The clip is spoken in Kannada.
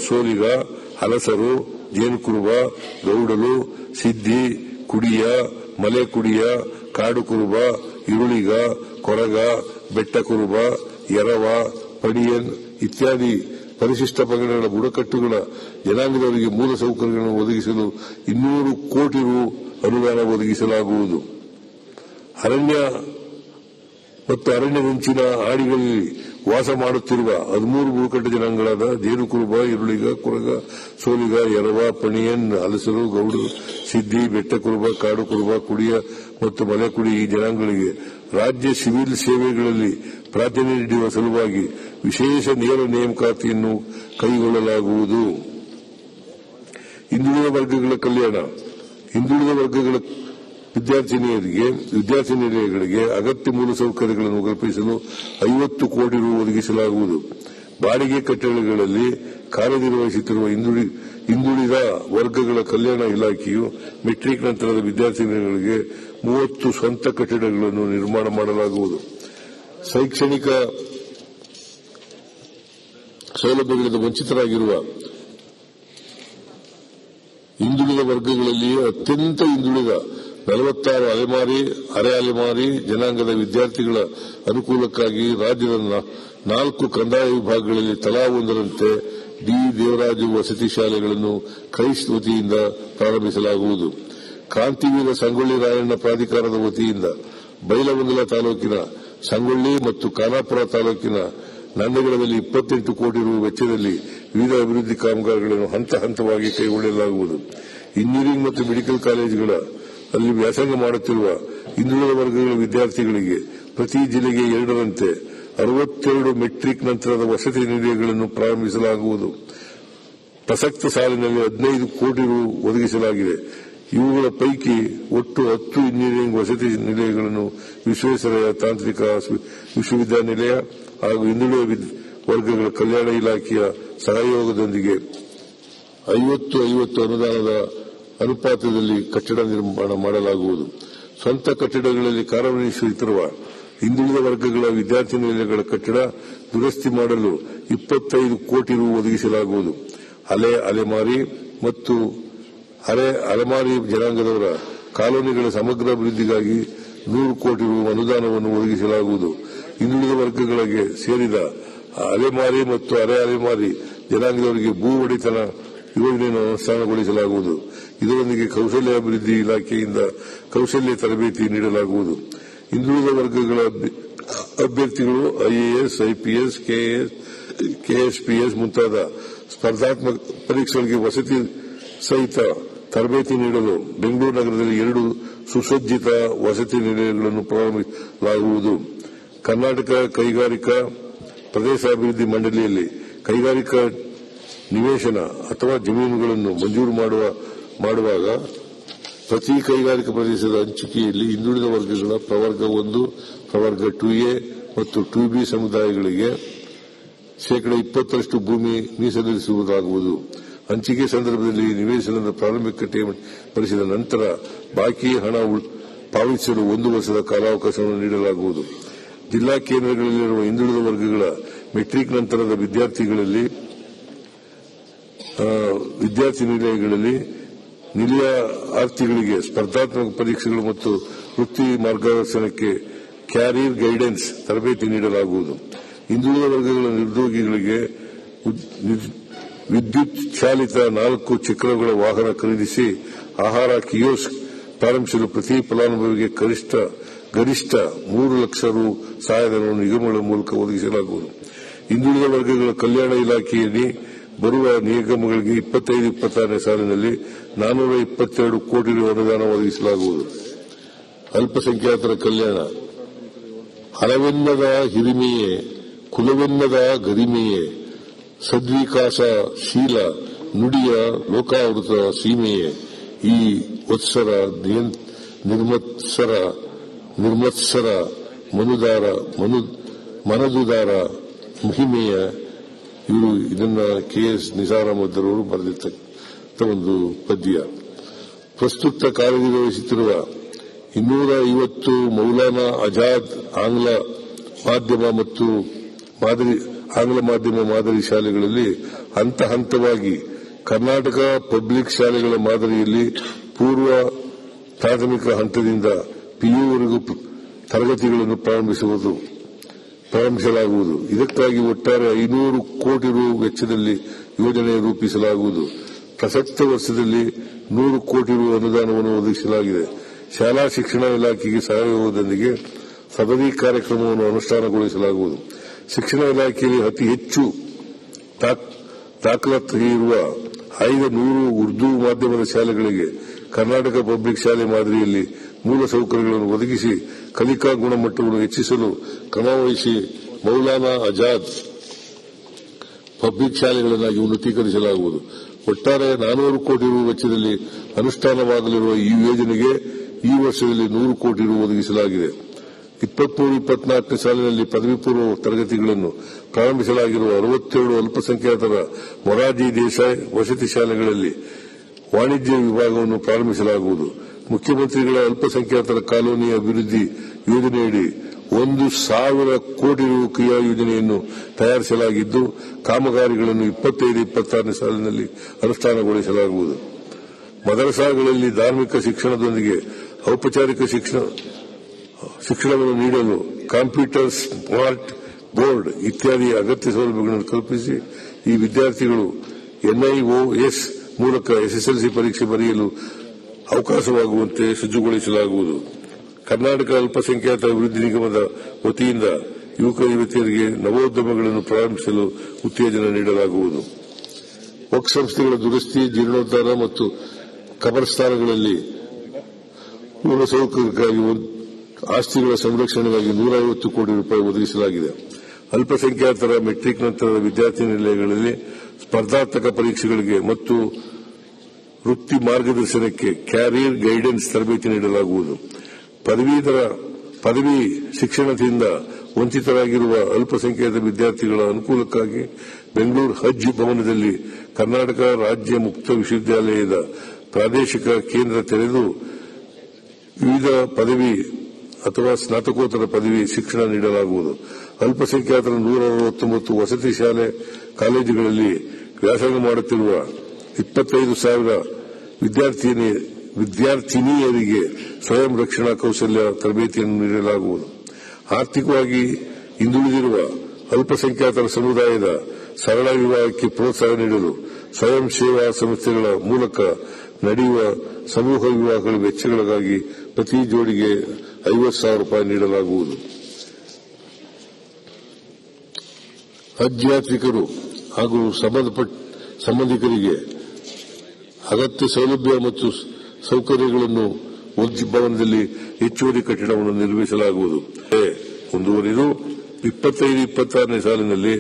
ಸೋಲಿಗ, ಹಲಸರು, ಜೇನುಕುರುಬ, ಗೌಡಲು, ಸಿದ್ದಿ, ಕುಡಿಯ, ಮಲೆ ಕುಡಿಯ, ಕಾಡು ಕುರುಬ, ಇರುಳಿಗ, ಕೊರಗ, ಬೆಟ್ಟ ಕುರುಬ, ಎರವ, ಪಡಿಯನ್ ಇತ್ಯಾದಿ ಪರಿಶಿಷ್ಟ ಪಂಗಡಗಳ ಬುಡಕಟ್ಟುಗಳ ಜನಾಂಗದವರಿಗೆ ಮೂಲ ಸೌಕರ್ಯಗಳನ್ನು ಒದಗಿಸಲು 200 ಕೋಟಿ ರು ಅನುದಾನ ಒದಗಿಸಲಾಗುವುದು. ಅರಣ್ಯ ಮತ್ತು ಅರಣ್ಯದಂಚಿನ ಹಾಡಿಗಳಲ್ಲಿ ವಾಸ ಮಾಡುತ್ತಿರುವ 13 ಬುಡಕಟ್ಟು ಜನಾಂಗಗಳಾದ ಜೇನುಕುರುಬ, ಇರುಳಿಗ, ಕೊರಗ, ಸೋಲಿಗ, ಎರವ, ಪಣಿಯನ್, ಹಲಸರು, ಗೌಡು, ಸಿದ್ದಿ, ಬೆಟ್ಟ ಕುರುಬ, ಕಾಡು ಕುರುಬ, ಕುಡಿಯ ಮತ್ತು ಮಲೆಕುಡಿ ಈ ಜನಾಂಗಗಳಿಗೆ ರಾಜ್ಯ ಸಿವಿಲ್ ಸೇವೆಗಳಲ್ಲಿ ಪ್ರಾತಿನಿಧ್ಯ ನೀಡುವ ಸಲುವಾಗಿ ವಿಶೇಷ ನೇರ ನೇಮಕಾತಿಯನ್ನು ಕೈಗೊಳ್ಳಲಾಗುವುದು. ಹಿಂದುಳಿದ ವರ್ಗಗಳ ಕಲ್ಯಾಣ. ಹಿಂದುಳಿದ ವರ್ಗಗಳ ವಿದ್ಯಾರ್ಥಿನಿಯರಿಗೆ ಅಗತ್ಯ ಮೂಲಸೌಕರ್ಯಗಳನ್ನು ಕಲ್ಪಿಸಲು 50 ಕೋಟಿ ರು ಒದಗಿಸಲಾಗುವುದು. ಬಾಡಿಗೆ ಕಟ್ಟಡಗಳಲ್ಲಿ ಕಾರ್ಯನಿರ್ವಹಿಸುತ್ತಿರುವ ಹಿಂದುಳಿದ ವರ್ಗಗಳ ಕಲ್ಯಾಣ ಇಲಾಖೆಯು ಮೆಟ್ರಿಕ್ ನಂತರದ ವಿದ್ಯಾರ್ಥಿನಿಯರಿಗೆ 30 ಸ್ವಂತ ಕಟ್ಟಡಗಳನ್ನು ನಿರ್ಮಾಣ ಮಾಡಲಾಗುವುದು. ಶೈಕ್ಷಣಿಕ ಸೌಲಭ್ಯಗಳಿಂದ ವಂಚಿತರಾಗಿರುವ ಹಿಂದುಳಿದ ವರ್ಗಗಳಲ್ಲಿ ಅತ್ಯಂತ ಹಿಂದುಳಿದ 46 ಅಲೆಮಾರಿ, ಅರೆ ಅಲೆಮಾರಿ ಜನಾಂಗದ ವಿದ್ಯಾರ್ಥಿಗಳ ಅನುಕೂಲಕ್ಕಾಗಿ ರಾಜ್ಯದ 4 ಕಂದಾಯ ವಿಭಾಗಗಳಲ್ಲಿ ತಲಾ ಒಂದರಂತೆ ಡಿ ದೇವರಾಜು ವಸತಿ ಶಾಲೆಗಳನ್ನು ಕ್ರೈಸ್ಟ್ ವತಿಯಿಂದ ಪ್ರಾರಂಭಿಸಲಾಗುವುದು. ಕ್ರಾಂತಿವೀರ ಸಂಗೊಳ್ಳಿ ರಾಯಣ್ಣ ಪ್ರಾಧಿಕಾರದ ವತಿಯಿಂದ ಬೈಲಹೊಂಗಲ ತಾಲೂಕಿನ ಸಂಗೊಳ್ಳಿ ಮತ್ತು ಖಾನಾಪುರ ತಾಲೂಕಿನ ನಂದಗಡದಲ್ಲಿ 28 ಕೋಟಿ ರು ವೆಚ್ಚದಲ್ಲಿ ವಿವಿಧ ಅಭಿವೃದ್ಧಿ ಕಾಮಗಾರಿಗಳನ್ನು ಹಂತ ಹಂತವಾಗಿ ಕೈಗೊಳ್ಳಲಾಗುವುದು. ಇಂಜಿನಿಯರಿಂಗ್ ಮತ್ತು ಮೆಡಿಕಲ್ ಕಾಲೇಜುಗಳಲ್ಲಿ ವ್ಯಾಸಂಗ ಮಾಡುತ್ತಿರುವ ಹಿಂದುಳಿದ ವರ್ಗಗಳ ವಿದ್ಯಾರ್ಥಿಗಳಿಗೆ ಪ್ರತಿ ಜಿಲ್ಲೆಗೆ 2ರಂತೆ 62 ಮೆಟ್ರಿಕ್ ನಂತರದ ವಸತಿ ನಿಲಯಗಳನ್ನು ಪ್ರಾರಂಭಿಸಲಾಗುವುದು. ಪ್ರಸಕ್ತ ಸಾಲಿನಲ್ಲಿ 15 ಕೋಟಿ ರು ಒದಗಿಸಲಾಗಿದೆ. ಇವುಗಳ ಪೈಕಿ ಒಟ್ಟು 10 ಇಂಜಿನಿಯರಿಂಗ್ ವಸತಿ ನಿಲಯಗಳನ್ನು ವಿಶ್ವೇಶ್ವರಯ್ಯ ತಾಂತ್ರಿಕ ವಿಶ್ವವಿದ್ಯಾನಿಲಯ ಹಾಗೂ ಹಿಂದುಳಿದ ವರ್ಗಗಳ ಕಲ್ಯಾಣ ಇಲಾಖೆಯ ಸಹಯೋಗದೊಂದಿಗೆ 50-50 ಅನುದಾನದ ಅನುಪಾತದಲ್ಲಿ ಕಟ್ಟಡ ನಿರ್ಮಾಣ ಮಾಡಲಾಗುವುದು. ಸ್ವಂತ ಕಟ್ಟಡಗಳಲ್ಲಿ ಕಾರ್ಯನಿರ್ವಹಿಸುತ್ತಿರುವ ಹಿಂದುಳಿದ ವರ್ಗಗಳ ವಿದ್ಯಾರ್ಥಿ ನಿಲಯಗಳ ಕಟ್ಟಡ ದುರಸ್ತಿ ಮಾಡಲು 25 ಕೋಟಿ ರು ಒದಗಿಸಲಾಗುವುದು. ಅಲೆಮಾರಿ ಮತ್ತು ಅರೆ ಅಲೆಮಾರಿ ಜನಾಂಗದವರ ಕಾಲೋನಿಗಳ ಸಮಗ್ರ ಅಭಿವೃದ್ಧಿಗಾಗಿ 100 ಕೋಟಿ ರು ಅನುದಾನವನ್ನು ಒದಗಿಸಲಾಗುವುದು. ಹಿಂದುಳಿದ ವರ್ಗಗಳಿಗೆ ಸೇರಿದ ಅಲೆಮಾರಿ ಮತ್ತು ಅರೆ ಅಲೆಮಾರಿ ಜನಾಂಗದವರಿಗೆ ಭೂ ಒಡೆತನ ಯೋಜನೆಯನ್ನು ಅನುಷ್ಠಾನಗೊಳಿಸಲಾಗುವುದು. ಇದರೊಂದಿಗೆ ಕೌಶಲ್ಯ ಅಭಿವೃದ್ಧಿ ಇಲಾಖೆಯಿಂದ ಕೌಶಲ್ಯ ತರಬೇತಿ ನೀಡಲಾಗುವುದು. ಹಿಂದುಳಿದ ವರ್ಗಗಳ ಅಭ್ಯರ್ಥಿಗಳು ಐಎಎಸ್, ಐಪಿಎಸ್, ಕೆಎಸ್ಪಿಎಸ್ ಮುಂತಾದ ಸ್ಪರ್ಧಾತ್ಮಕ ಪರೀಕ್ಷೆಗಳಿಗೆ ವಸತಿ ಸಹಿತ ತರಬೇತಿ ನೀಡಲು ಬೆಂಗಳೂರು ನಗರದಲ್ಲಿ 2 ಸುಸಜ್ಜಿತ ವಸತಿ ನಿಲಯಗಳನ್ನು ಪ್ರಾರಂಭಿಸಲಾಗುವುದು. ಕರ್ನಾಟಕ ಕೈಗಾರಿಕಾ ಪ್ರದೇಶಾಭಿವೃದ್ಧಿ ಮಂಡಳಿಯಲ್ಲಿ ಕೈಗಾರಿಕಾ ನಿವೇಶನ ಅಥವಾ ಜಮೀನುಗಳನ್ನು ಮಂಜೂರು ಮಾಡುವಾಗ ಪ್ರತಿ ಕೈಗಾರಿಕಾ ಪ್ರದೇಶದ ಹಂಚಿಕೆಯಲ್ಲಿ ಹಿಂದುಳಿದ ವರ್ಗಗಳ ಪ್ರವರ್ಗ 1, ಪ್ರವರ್ಗ 2A ಮತ್ತು 2B ಸಮುದಾಯಗಳಿಗೆ 20% ಭೂಮಿ ಮೀಸಲಿರಿಸುವುದಾಗುವುದು. ಹಂಚಿಕೆ ಸಂದರ್ಭದಲ್ಲಿ ನಿವೇಶನದ ಪ್ರಾರಂಭಿಕ ಠೇವಣಿ ಬಳಸಿದ ನಂತರ ಬಾಕಿ ಹಣ ಪಾವತಿಸಲು 1 ವರ್ಷದ ಕಾಲಾವಕಾಶವನ್ನು ನೀಡಲಾಗುವುದು. ಜಿಲ್ಲಾ ಕೇಂದ್ರಗಳಲ್ಲಿರುವ ಹಿಂದುಳಿದ ವರ್ಗಗಳ ಮೆಟ್ರಿಕ್ ನಂತರದ ವಿದ್ಯಾರ್ಥಿ ನಿಲಯಗಳಲ್ಲಿ ನಿಲಯಾರ್ಥಿಗಳಿಗೆ ಸ್ಪರ್ಧಾತ್ಮಕ ಪರೀಕ್ಷೆಗಳು ಮತ್ತು ವೃತ್ತಿ ಮಾರ್ಗದರ್ಶನಕ್ಕೆ ಕ್ಯಾರಿಯರ್ ಗೈಡೆನ್ಸ್ ತರಬೇತಿ ನೀಡಲಾಗುವುದು. ಹಿಂದುಳಿದ ವರ್ಗಗಳ ನಿರುದ್ಯೋಗಿಗಳಿಗೆ ವಿದ್ಯುತ್ ಚಾಲಿತ 4 ಚಕ್ರಗಳ ವಾಹನ ಖರೀದಿಸಿ ಆಹಾರ ಕಿಯೋಸ್ಕ್ ಪ್ರಾರಂಭಿಸಲು ಪ್ರತಿ ಫಲಾನುಭವಿಗೆ ಗರಿಷ್ಠ 3 ಲಕ್ಷ ರು ಸಹಾಯಧನವನ್ನು ನಿಗಮಗಳ ಮೂಲಕ ಒದಗಿಸಲಾಗುವುದು. ಹಿಂದುಳಿದ ವರ್ಗಗಳ ಕಲ್ಯಾಣ ಇಲಾಖೆಯಲ್ಲಿ ಬರುವ ನಿಗಮಗಳಿಗೆ 25-26ನೇ ಸಾಲಿನಲ್ಲಿ 422 ಕೋಟಿ ರು ಅನುದಾನ ಒದಗಿಸಲಾಗುವುದು. ಅಲ್ಪಸಂಖ್ಯಾತರ ಕಲ್ಯಾಣ. ಹಣವೆನ್ನದ ಹಿರಿಮೆಯೇ, ಕುಲವೆನ್ನದ ಗರಿಮೆಯೇ, ಸದ್ವಿಕಾಸಶೀಲ ನುಡಿಯ ಲೋಕಾವೃತ ಸೀಮೆಯೇ, ಈ ವತ್ಸರ ನಿರ್ಮತ್ಸರ ಮನದುದಾರ ಮಹಿಮೆಯ. ಇದನ್ನ KS ನಿಸಾರ್ ಅಹಮದ್ ಅವರು ಬರೆದಿರ್ತಕ್ಕಂಥ ಒಂದು ಪದ್ಯ. ಪ್ರಸ್ತುತ ಕಾರ್ಯನಿರ್ವಹಿಸುತ್ತಿರುವ 250 ಮೌಲಾನಾ ಆಜಾದ್ ಆಂಗ್ಲ ಮಾಧ್ಯಮ ಮಾದರಿ ಶಾಲೆಗಳಲ್ಲಿ ಹಂತ ಹಂತವಾಗಿ ಕರ್ನಾಟಕ ಪಬ್ಲಿಕ್ ಶಾಲೆಗಳ ಮಾದರಿಯಲ್ಲಿ ಪೂರ್ವ ಪ್ರಾಥಮಿಕ ಹಂತದಿಂದ ಪಿಯುವರೆಗೂ ತರಗತಿಗಳನ್ನು ಪ್ರಾರಂಭಿಸಲಾಗುವುದು. ಇದಕ್ಕಾಗಿ ಒಟ್ಟಾರೆ 500 ಕೋಟಿ ರು ವೆಚ್ಚದಲ್ಲಿ ಯೋಜನೆ ರೂಪಿಸಲಾಗುವುದು. ಪ್ರಸಕ್ತ ವರ್ಷದಲ್ಲಿ 100 ಕೋಟಿ ರು ಅನುದಾನವನ್ನು ಒದಗಿಸಲಾಗಿದೆ. ಶಾಲಾ ಶಿಕ್ಷಣ ಇಲಾಖೆಗೆ ಸಹಯೋಗದೊಂದಿಗೆ ಸದರಿ ಕಾರ್ಯಕ್ರಮವನ್ನು ಅನುಷ್ಠಾನಗೊಳಿಸಲಾಗುವುದು. ಶಿಕ್ಷಣ ಇಲಾಖೆಯಲ್ಲಿ ಅತಿ ಹೆಚ್ಚು ದಾಖಲಾತಿ ಇರುವ ಆಯ್ದ 100 ಉರ್ದು ಮಾಧ್ಯಮದ ಶಾಲೆಗಳಿಗೆ ಕರ್ನಾಟಕ ಪಬ್ಲಿಕ್ ಶಾಲೆ ಮಾದರಿಯಲ್ಲಿ ಮೂಲಸೌಕರ್ಯಗಳನ್ನು ಒದಗಿಸಿ ಕಲಿಕಾ ಗುಣಮಟ್ಟವನ್ನು ಹೆಚ್ಚಿಸಲು ಕ್ರಮವಹಿಸಿ ಮೌಲಾನಾ ಆಜಾದ್ ಪಬ್ಲಿಕ್ ಶಾಲೆಗಳನ್ನಾಗಿ ಉನ್ನತೀಕರಿಸಲಾಗುವುದು. ಒಟ್ಟಾರೆ 400 ಕೋಟಿ ರು ವೆಚ್ಚದಲ್ಲಿ ಅನುಷ್ಠಾನವಾಗಲಿರುವ ಈ ಯೋಜನೆಗೆ ಈ ವರ್ಷದಲ್ಲಿ 100 ಕೋಟಿ ರು ಒದಗಿಸಲಾಗಿದೆ. 23-24 ಸಾಲಿನಲ್ಲಿ ಪದವಿ ಪೂರ್ವ ತರಗತಿಗಳನ್ನು ಪ್ರಾರಂಭಿಸಲಾಗಿರುವ 62 ಅಲ್ಪಸಂಖ್ಯಾತರ ಮೊರಾರ್ಜಿ ದೇಸಾಯಿ ವಸತಿ ಶಾಲೆಗಳಲ್ಲಿ ವಾಣಿಜ್ಯ ವಿಭಾಗವನ್ನು ಪ್ರಾರಂಭಿಸಲಾಗುವುದು. ಮುಖ್ಯಮಂತ್ರಿಗಳ ಅಲ್ಪಸಂಖ್ಯಾತರ ಕಾಲೋನಿ ಅಭಿವೃದ್ಧಿ ಯೋಜನೆಯಡಿ 1,000 ಕೋಟಿ ರು ಕ್ರಿಯಾ ಯೋಜನೆಯನ್ನು ತಯಾರಿಸಲಾಗಿದ್ದು ಕಾಮಗಾರಿಗಳನ್ನು 25-26 ಸಾಲಿನಲ್ಲಿ ಅನುಷ್ಠಾನಗೊಳಿಸಲಾಗುವುದು. ಮದರಸಾಗಳಲ್ಲಿ ಧಾರ್ಮಿಕ ಶಿಕ್ಷಣದೊಂದಿಗೆ ಔಪಚಾರಿಕ ಶಿಕ್ಷಣವನ್ನು ನೀಡಲು ಕಂಪ್ಯೂಟರ್, ಸ್ಮಾರ್ಟ್ ಬೋರ್ಡ್ ಇತ್ಯಾದಿ ಅಗತ್ಯ ಸೌಲಭ್ಯಗಳನ್ನು ಕಲ್ಪಿಸಿ ಈ ವಿದ್ಯಾರ್ಥಿಗಳು ಎನ್ಐಒಎಸ್ ಮೂಲಕ ಎಸ್ಎಸ್ಎಲ್ಸಿ ಪರೀಕ್ಷೆ ಬರೆಯಲು ಅವಕಾಶವಾಗುವಂತೆ ಸಜ್ಜುಗೊಳಿಸಲಾಗುವುದು. ಕರ್ನಾಟಕ ಅಲ್ಪಸಂಖ್ಯಾತ ಅಭಿವೃದ್ಧಿ ನಿಗಮದ ವತಿಯಿಂದ ಯುವಕ ಯುವತಿಯರಿಗೆ ನವೋದ್ಯಮಗಳನ್ನು ಪ್ರಾರಂಭಿಸಲು ಉತ್ತೇಜನ ನೀಡಲಾಗುವುದು. ವಕ್ಫ್ ಸಂಸ್ಥೆಗಳ ದುರಸ್ತಿ, ಜೀರ್ಣೋದ್ಧಾರ ಮತ್ತು ಕಬರಸ್ಥಾನಗಳಲ್ಲಿ ಮೂಲಸೌಕರ್ಯಕ್ಕಾಗಿ ಆಸ್ತಿಗಳ ಸಂರಕ್ಷಣೆಗಾಗಿ 150 ಕೋಟಿ ರೂಪಾಯಿ ಒದಗಿಸಲಾಗಿದೆ. ಅಲ್ಪಸಂಖ್ಯಾತರ ಮೆಟ್ರಿಕ್ ನಂತರದ ವಿದ್ಯಾರ್ಥಿ ನಿಲಯಗಳಲ್ಲಿ ಸ್ಪರ್ಧಾತ್ಮಕ ಪರೀಕ್ಷೆಗಳಿಗೆ ಮತ್ತು ವೃತ್ತಿ ಮಾರ್ಗದರ್ಶನಕ್ಕೆ ಕ್ಯಾರಿಯರ್ ಗೈಡೆನ್ಸ್ ತರಬೇತಿ ನೀಡಲಾಗುವುದು. ಪದವಿ ಶಿಕ್ಷಣದಿಂದ ವಂಚಿತರಾಗಿರುವ ಅಲ್ಪಸಂಖ್ಯಾತ ವಿದ್ಯಾರ್ಥಿಗಳ ಅನುಕೂಲಕ್ಕಾಗಿ ಬೆಂಗಳೂರು ಹಜ್ ಭವನದಲ್ಲಿ ಕರ್ನಾಟಕ ರಾಜ್ಯ ಮುಕ್ತ ವಿಶ್ವವಿದ್ಯಾಲಯದ ಪ್ರಾದೇಶಿಕ ಕೇಂದ್ರ ತೆರೆದು ವಿವಿಧ ಪದವಿ ಅಥವಾ ಸ್ನಾತಕೋತ್ತರ ಪದವಿ ಶಿಕ್ಷಣ ನೀಡಲಾಗುವುದು. ಅಲ್ಪಸಂಖ್ಯಾತರ 169 ವಸತಿ ಶಾಲೆ ಕಾಲೇಜುಗಳಲ್ಲಿ ವ್ಯಾಸಂಗ ಮಾಡುತ್ತಿರುವ 25,000 ವಿದ್ಯಾರ್ಥಿನಿಯರಿಗೆ ಸ್ವಯಂ ರಕ್ಷಣಾ ಕೌಶಲ್ಯ ತರಬೇತಿಯನ್ನು ನೀಡಲಾಗುವುದು. ಆರ್ಥಿಕವಾಗಿ ಹಿಂದುಳಿದಿರುವ ಅಲ್ಪಸಂಖ್ಯಾತರ ಸಮುದಾಯದ ಸರಳ ವಿವಾಹಕ್ಕೆ ಪ್ರೋತ್ಸಾಹ ನೀಡಲು ಸ್ವಯಂ ಸೇವಾ ಸಂಸ್ಥೆಗಳ ಮೂಲಕ ನಡೆಯುವ ಸಮೂಹ ವಿವಾಹಗಳ ವೆಚ್ಚಗಳಿಗಾಗಿ ಪ್ರತಿ ಜೋಡಿಗೆ 50,000 ರೂಪಾಯಿ ನೀಡಲಾಗುವುದು. ಹಜ್ ಯಾತ್ರಿಕರು ಹಾಗೂ ಸಂಬಂಧಿಕರಿಗೆ ಅಗತ್ಯ ಸೌಲಭ್ಯ ಮತ್ತು ಸೌಕರ್ಯಗಳನ್ನು ಭವನದಲ್ಲಿ ಹೆಚ್ಚುವರಿ ಕಟ್ಟಡವನ್ನು ನಿರ್ಮಿಸಲಾಗುವುದು. ಮುಂದುವರಿದು 25-26 ಸಾಲಿನಲ್ಲಿ